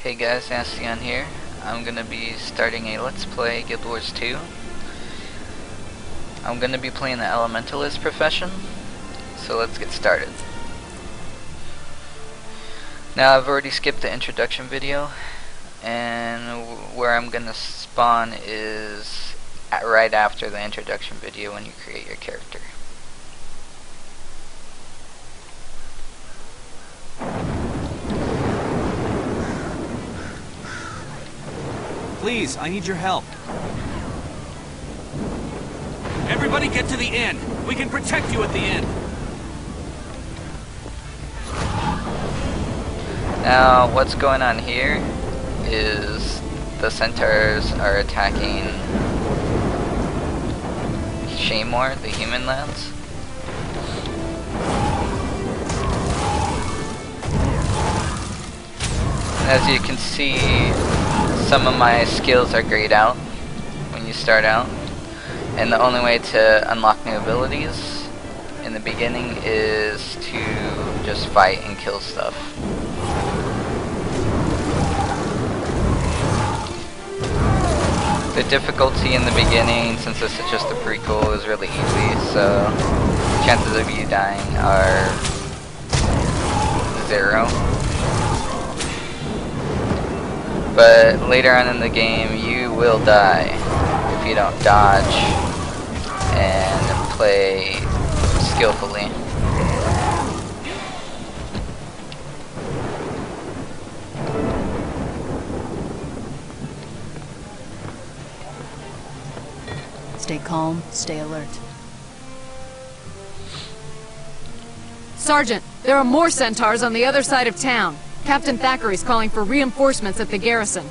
Hey guys, Astion here. I'm gonna be starting a Let's Play Guild Wars 2. I'm gonna be playing the Elementalist profession, so let's get started. Now I've already skipped the introduction video, and where I'm gonna spawn is right after the introduction video when you create your character. Please, I need your help. Everybody get to the inn. We can protect you at the inn. Now, what's going on here is the centaurs are attacking Shaymore, the human lands. And as you can see, some of my skills are grayed out when you start out, and the only way to unlock new abilities in the beginning is to just fight and kill stuff. The difficulty in the beginning, since this is just a prequel, is really easy, so chances of you dying are 0. But later on in the game, you will die if you don't dodge and play skillfully. Stay calm, stay alert. Sergeant, there are more centaurs on the other side of town. Captain Thackeray's calling for reinforcements at the garrison.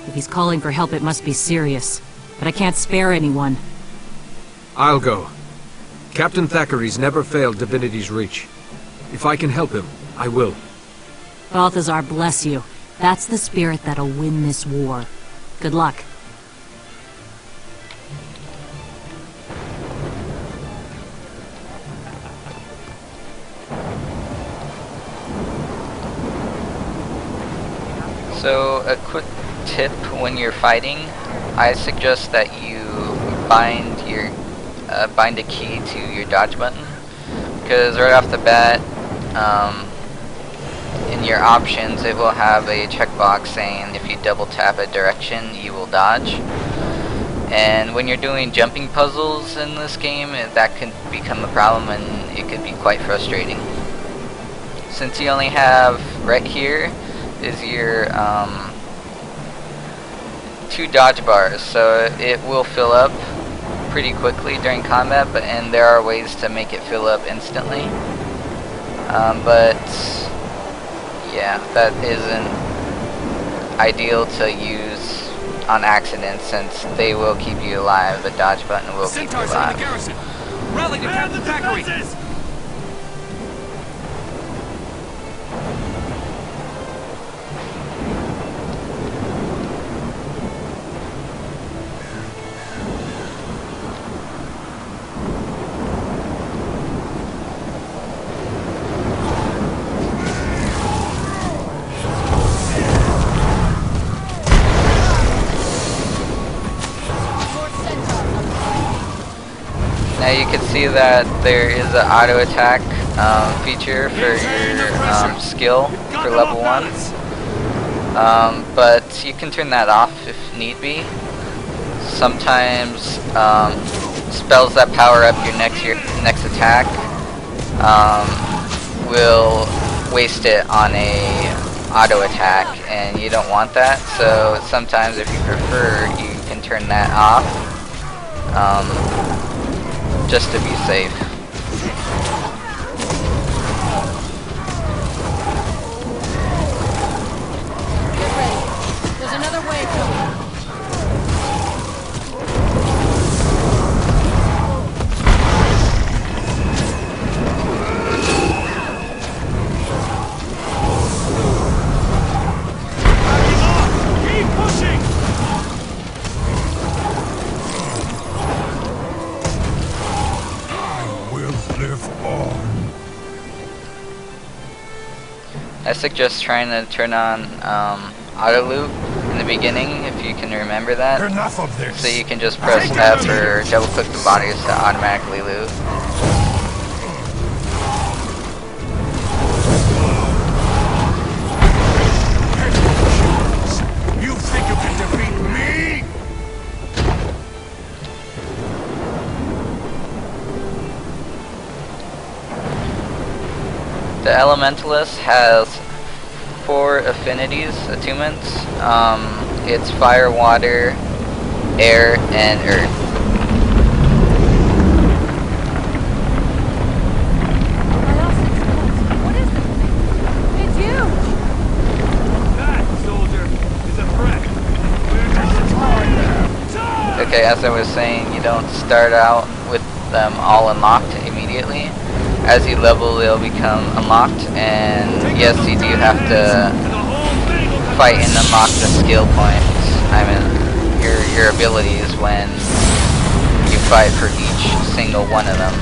If he's calling for help, it must be serious. But I can't spare anyone. I'll go. Captain Thackeray's never failed Divinity's reach. If I can help him, I will. Balthazar, bless you. That's the spirit that'll win this war. Good luck. So, a quick tip when you're fighting, I suggest that you bind a key to your dodge button, because right off the bat, in your options it will have a checkbox saying if you double tap a direction you will dodge. And when you're doing jumping puzzles in this game, that can become a problem and it could be quite frustrating. Since you only have right here is your 2 dodge bars, so it will fill up pretty quickly during combat, and there are ways to make it fill up instantly. But yeah, that isn't ideal to use on accident, since they will keep you alive. The dodge button will keep you alive. Centaurs on the garrison. Rally to Captain Thackeray. Now you can see that there is an auto attack feature for your skill for level 1, but you can turn that off if need be. Sometimes spells that power up your next attack will waste it on a auto attack, and you don't want that. So sometimes, if you prefer, you can turn that off. Just to be safe. Get ready. There's another wave coming. Keep pushing! Live on. I suggest trying to turn on auto loop in the beginning, if you can remember that. Enough of this. So you can just press F or double click the bodies to automatically loot. You think you can defeat me? The Elementalist has 4 affinities, attunements. It's fire, water, air, and earth. What is this thing? It's huge! That, soldier, is a threat. We're just Okay, as I was saying, you don't start out with them all unlocked immediately. As you level, they'll become unlocked, and yes, you do have to fight and unlock the skill points. I mean, your abilities when you fight for each single one of them.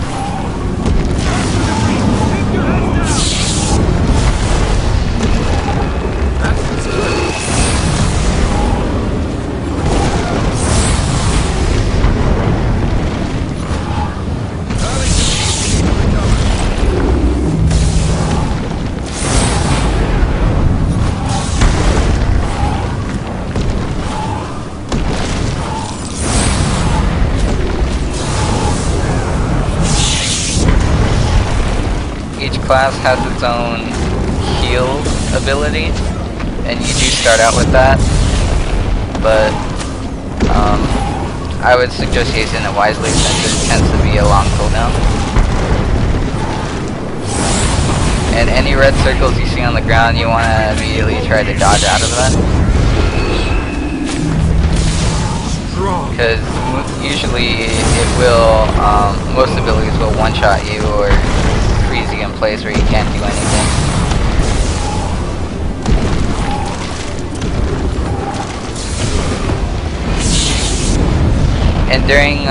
Class has its own heal ability, and you do start out with that, but I would suggest using it wisely since it tends to be a long cooldown. And any red circles you see on the ground, you want to immediately try to dodge out of that, because usually it will, most abilities will one-shot you or freeze you in place where you can't do anything. And during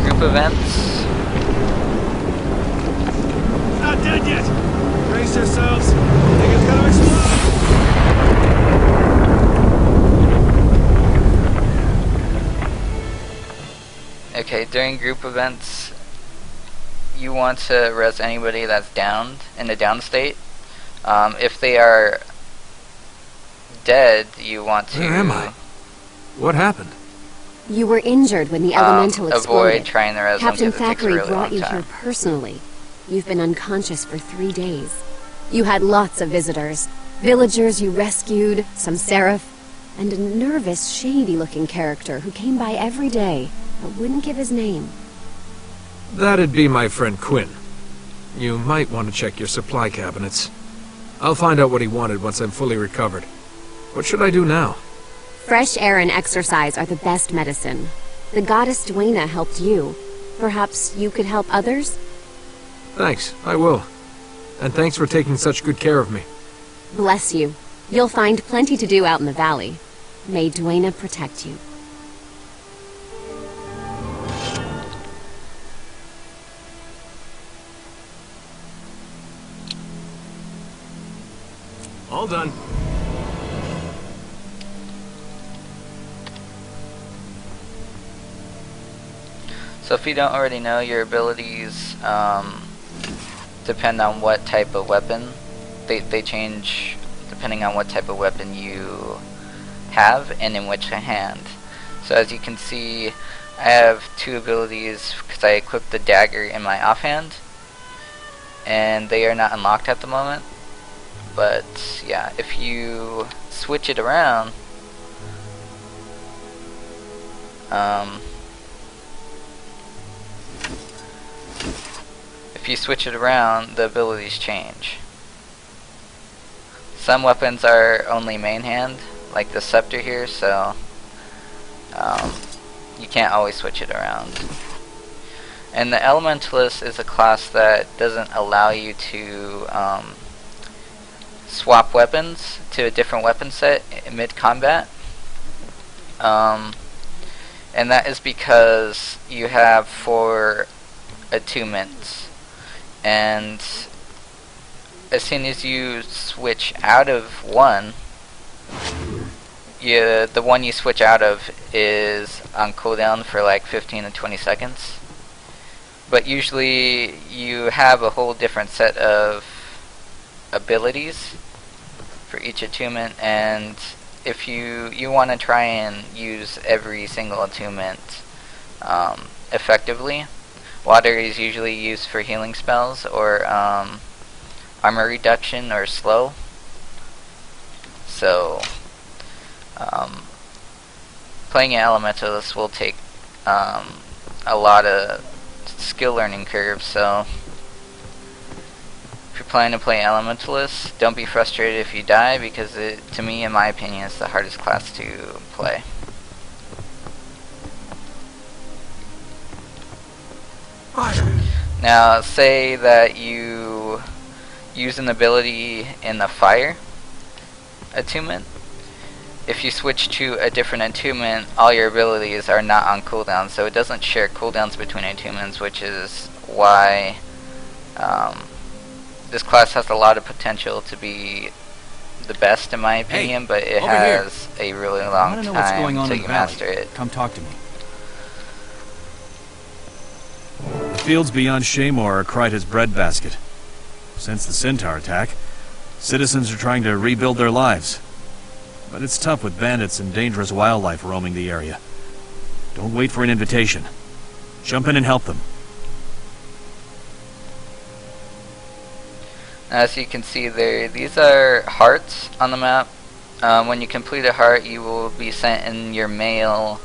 group events, not dead yet. Brace yourselves. Think it's gonna explode. okay, during group events, you want to res anybody that's downed in the down state. If they are dead, you want to... Where am I? What happened? You were injured when the elemental exploded. Avoid trying to res them Captain because it takes a Thackeray really brought long you time. here personally. You've been unconscious for 3 days. You had lots of visitors. Villagers you rescued, some seraph, and a nervous, shady-looking character who came by every day, but wouldn't give his name. That'd be my friend Quinn. You might want to check your supply cabinets. I'll find out what he wanted once I'm fully recovered. What should I do now? Fresh air and exercise are the best medicine. The goddess Gw2 helped you. Perhaps you could help others? Thanks, I will. And thanks for taking such good care of me. Bless you. You'll find plenty to do out in the valley. May Gw2 protect you. All done. So if you don't already know, your abilities depend on what type of weapon. They change depending on what type of weapon you have and in which hand. So as you can see, I have 2 abilities because I equipped the dagger in my offhand, and they are not unlocked at the moment. But yeah, if you switch it around, the abilities change. Some weapons are only main hand, like the scepter here, so you can't always switch it around. And the Elementalist is a class that doesn't allow you to swap weapons to a different weapon set mid-combat. And that is because you have 4 attunements. And as soon as you switch out of one, the one you switch out of is on cooldown for like 15 to 20 seconds. But usually you have a whole different set of abilities for each attunement, and if you want to try and use every single attunement effectively, water is usually used for healing spells or armor reduction or slow. So playing an elementalist will take a lot of skill learning curve, so if you're planning to play elementalist, don't be frustrated if you die, because it, to me, in my opinion, is the hardest class to play. Now, say that you use an ability in the fire attunement. If you switch to a different attunement, all your abilities are not on cooldown, so it doesn't share cooldowns between attunements, which is why this class has a lot of potential to be the best, in my opinion, but it has a really long time until you master it. Come talk to me. The fields beyond Shaymore are Kryta's breadbasket. Since the Centaur attack, citizens are trying to rebuild their lives. But it's tough with bandits and dangerous wildlife roaming the area. Don't wait for an invitation. Jump in and help them. As you can see there, these are hearts on the map. When you complete a heart, you will be sent in your mail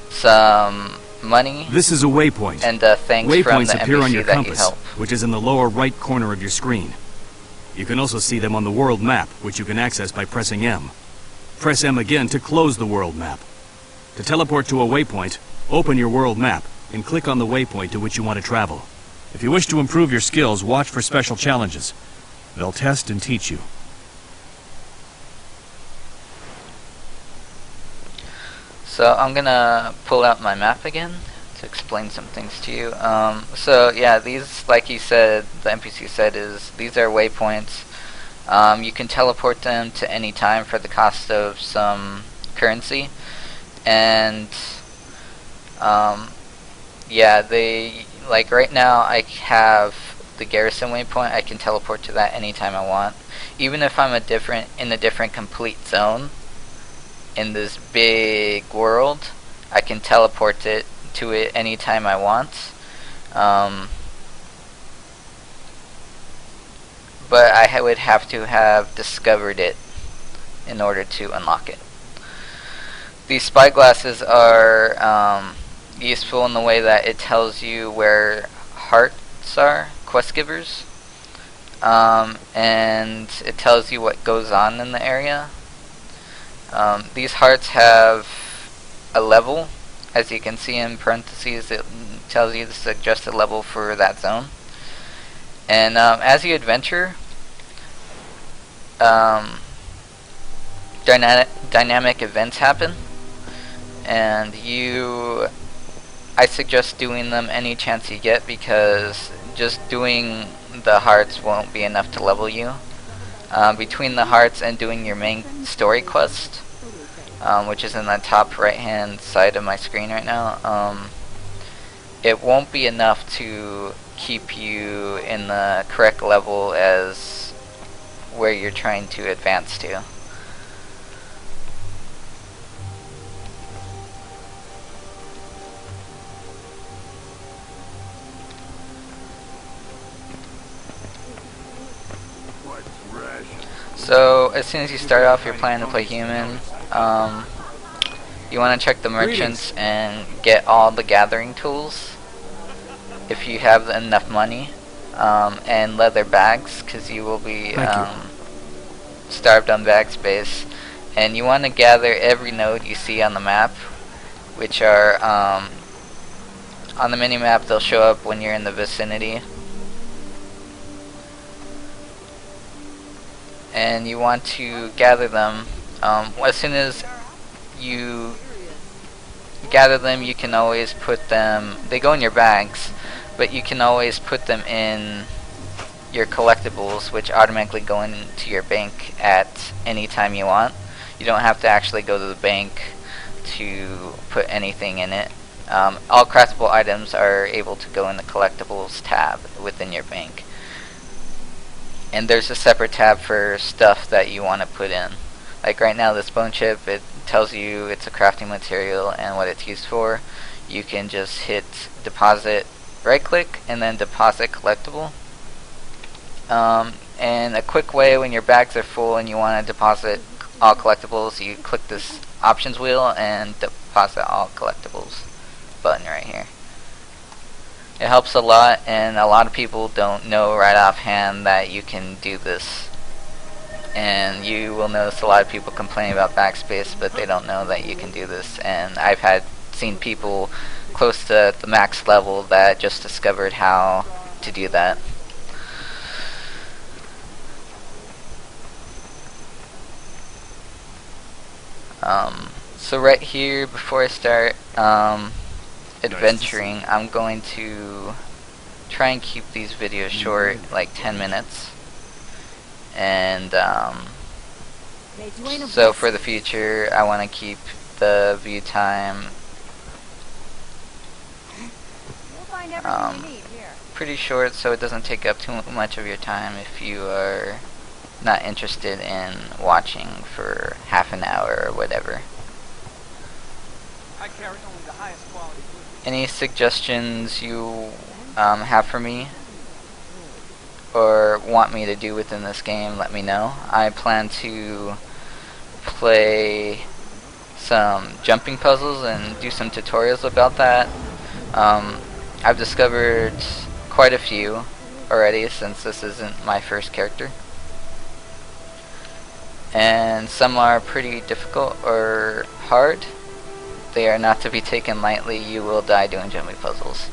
some money. This is a waypoint. And thanks from the Waypoints appear on NPC your that compass, you help. which is in the lower right corner of your screen. You can also see them on the world map, which you can access by pressing M. Press M again to close the world map. To teleport to a waypoint, open your world map and click on the waypoint to which you want to travel. If you wish to improve your skills, watch for special challenges. They'll test and teach you. So I'm gonna pull out my map again to explain some things to you. So yeah, these, like he said, the NPC said, is these are waypoints. You can teleport them to any time for the cost of some currency, and yeah, they, like right now I have the garrison waypoint. I can teleport to that anytime I want, even if I'm in a different complete zone in this big world. I can teleport to it anytime I want. But I would have to have discovered it in order to unlock it. These spyglasses are useful in the way that it tells you where hearts are, quest givers, and it tells you what goes on in the area. These hearts have a level. As you can see in parentheses, it tells you the suggested level for that zone. And as you adventure, dynamic events happen, and I suggest doing them any chance you get, because just doing the hearts won't be enough to level you. Between the hearts and doing your main story quest, which is in the top right hand side of my screen right now, it won't be enough to keep you in the correct level as where you're trying to advance to. So as soon as you start off, you're planning to play human. You want to check the merchants and get all the gathering tools if you have enough money, and leather bags, because you will be starved on bag space. And you want to gather every node you see on the map, which are on the mini map. They'll show up when you're in the vicinity. And you want to gather them. As soon as you gather them, you can always put them, they go in your bags, but you can always put them in your collectibles, which automatically go into your bank at any time you want. You don't have to actually go to the bank to put anything in it. All craftable items are able to go in the collectibles tab within your bank. And there's a separate tab for stuff that you want to put in. Like right now, this bone chip, it tells you it's a crafting material and what it's used for. You can just hit deposit, right click, and then deposit collectible. And a quick way when your bags are full and you want to deposit all collectibles, you click this options wheel and deposit all collectibles button right here. It helps a lot, and a lot of people don't know right offhand that you can do this. And you will notice a lot of people complain about backspace, but they don't know that you can do this. And I've seen people close to the max level that just discovered how to do that. So right here, before I start adventuring, I'm going to try and keep these videos short, like 10 minutes. And so for the future, I want to keep the view time pretty short, so it doesn't take up too much of your time if you are not interested in watching for half an hour or whatever. Any suggestions you have for me or want me to do within this game, let me know. I plan to play some jumping puzzles and do some tutorials about that. I've discovered quite a few already, since this isn't my first character. And some are pretty difficult or hard. They are not to be taken lightly. You will die doing jumping puzzles.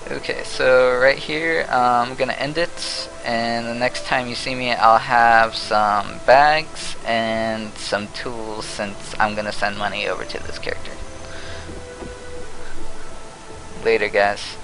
Okay, so right here, I'm gonna end it, and the next time you see me, I'll have some bags and some tools, since I'm gonna send money over to this character. Later, guys.